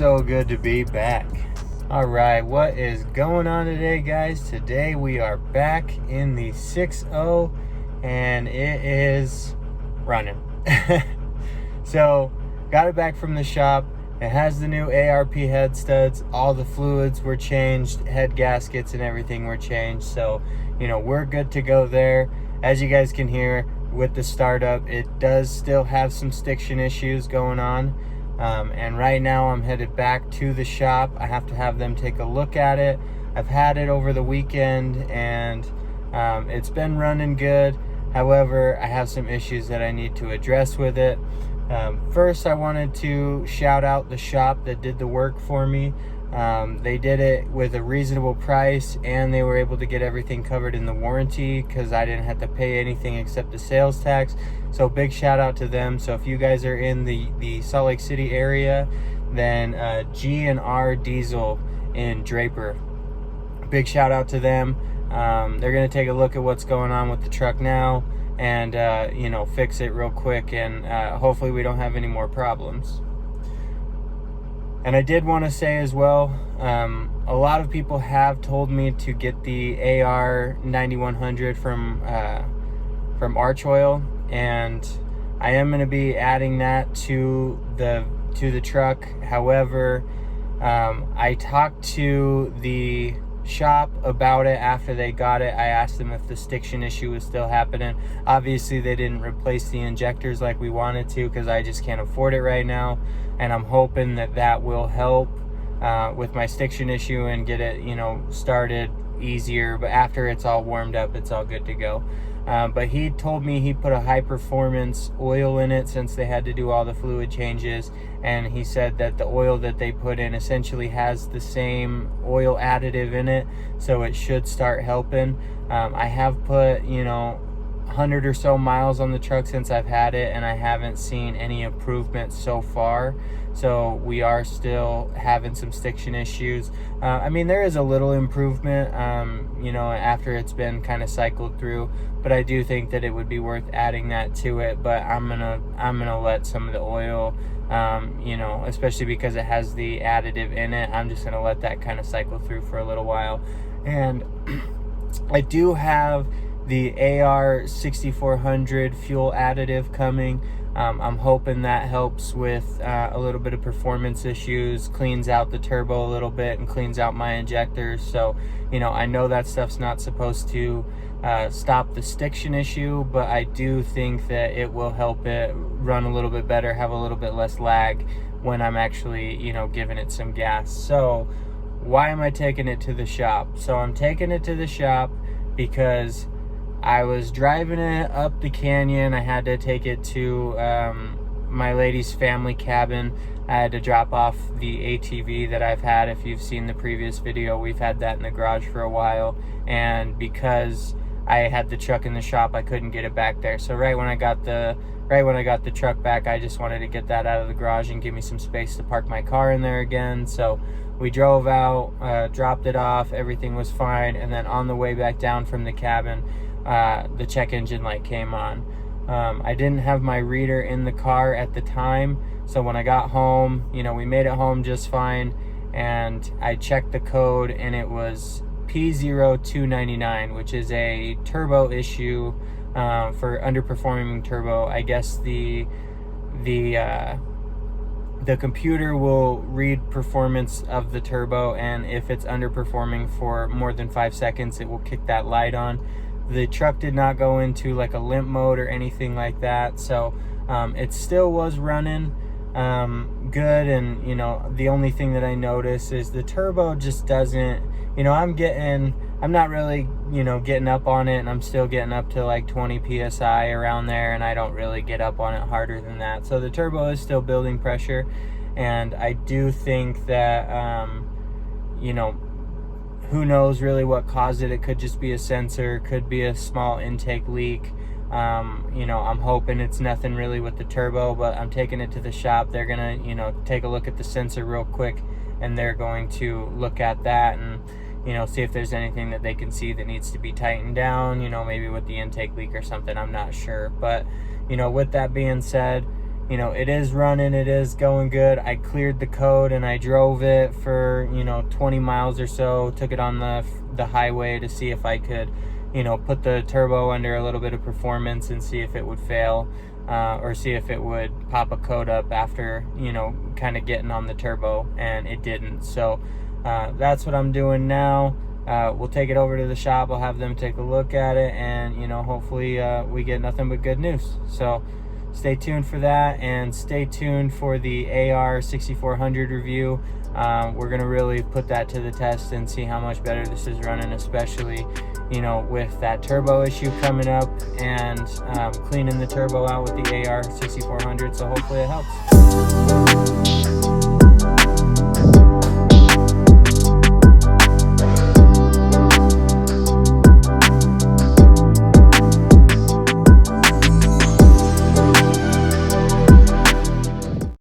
so good to be back. All right, what is going on today, guys? Today we are back in the 6.0 and it is running. So got it back from the shop. It has the new ARP head studs. All the fluids were changed, head gaskets and everything were changed. So, we're good to go there. As you guys can hear with the startup, it does still have some stiction issues going on. And right now I'm headed back to the shop. I have to have them take a look at it. I've had it over the weekend and it's been running good. However, I have some issues that I need to address with it. First, I wanted to shout out the shop that did the work for me. They did it with a reasonable price and they were able to get everything covered in the warranty because I didn't have to pay anything except the sales tax. So big shout out to them. So if you guys are in the Salt Lake City area, then G&R Diesel in Draper, big shout out to them. They're going to take a look at what's going on with the truck now and fix it real quick, and hopefully we don't have any more problems. And I did want to say as well, a lot of people have told me to get the AR 9100 from Arch Oil, and I am going to be adding that to the truck. However, I talked to the shop about it after they got it. I asked them if the stiction issue was still happening. Obviously they didn't replace the injectors like we wanted to because I just can't afford it right now, and I'm hoping that will help with my stiction issue and get it started easier. But after it's all warmed up, it's all good to go. But he told me he put a high performance oil in it since they had to do all the fluid changes, and he said that the oil that they put in essentially has the same oil additive in it, so it should start helping. I have put 100 or so miles on the truck since I've had it, and I haven't seen any improvement so far. So we are still having some stiction issues. I mean, there is a little improvement, after it's been kind of cycled through, but I do think that it would be worth adding that to it. But I'm gonna let some of the oil, especially because it has the additive in it, I'm just gonna let that kind of cycle through for a little while. And I do have the AR 6400 fuel additive coming. I'm hoping that helps with a little bit of performance issues, cleans out the turbo a little bit and cleans out my injectors. So I know that stuff's not supposed to stop the stiction issue, but I do think that it will help it run a little bit better, have a little bit less lag when I'm actually giving it some gas. So why am I taking it to the shop? So I'm taking it to the shop because I was driving it up the canyon. I had to take it to my lady's family cabin. I had to drop off the ATV that I've had. If you've seen the previous video, we've had that in the garage for a while, and because I had the truck in the shop, I couldn't get it back there. So right when I got the truck back, I just wanted to get that out of the garage and give me some space to park my car in there again. So we drove out, dropped it off, everything was fine, and then on the way back down from the cabin, the check engine light came on. I didn't have my reader in the car at the time, so when I got home, we made it home just fine, and I checked the code and it was P0299, which is a turbo issue for underperforming turbo. I guess the computer will read performance of the turbo, and if it's underperforming for more than 5 seconds, it will kick that light on. The truck did not go into like a limp mode or anything like that, so it still was running good. And the only thing that I noticed is the turbo just doesn't, I'm not really getting up on it, and I'm still getting up to like 20 psi around there, and I don't really get up on it harder than that. So the turbo is still building pressure, and I do think that who knows really what caused it. It could just be a sensor, could be a small intake leak. I'm hoping it's nothing really with the turbo, but I'm taking it to the shop. They're gonna take a look at the sensor real quick, and they're going to look at that and see if there's anything that they can see that needs to be tightened down, maybe with the intake leak or something. I'm not sure. But with that being said, you know, it is running, it is going good. I cleared the code and I drove it for, you know, 20 miles or so, took it on the highway to see if I could, you know, put the turbo under a little bit of performance and see if it would fail, or see if it would pop a code up after, you know, kind of getting on the turbo, and it didn't. So that's what I'm doing now. We'll take it over to the shop. I'll have them take a look at it, and, you know, hopefully we get nothing but good news. So stay tuned for that, and stay tuned for the AR6400 review. We're gonna really put that to the test and see how much better this is running, especially, you know, with that turbo issue coming up, and cleaning the turbo out with the AR6400. So hopefully it helps.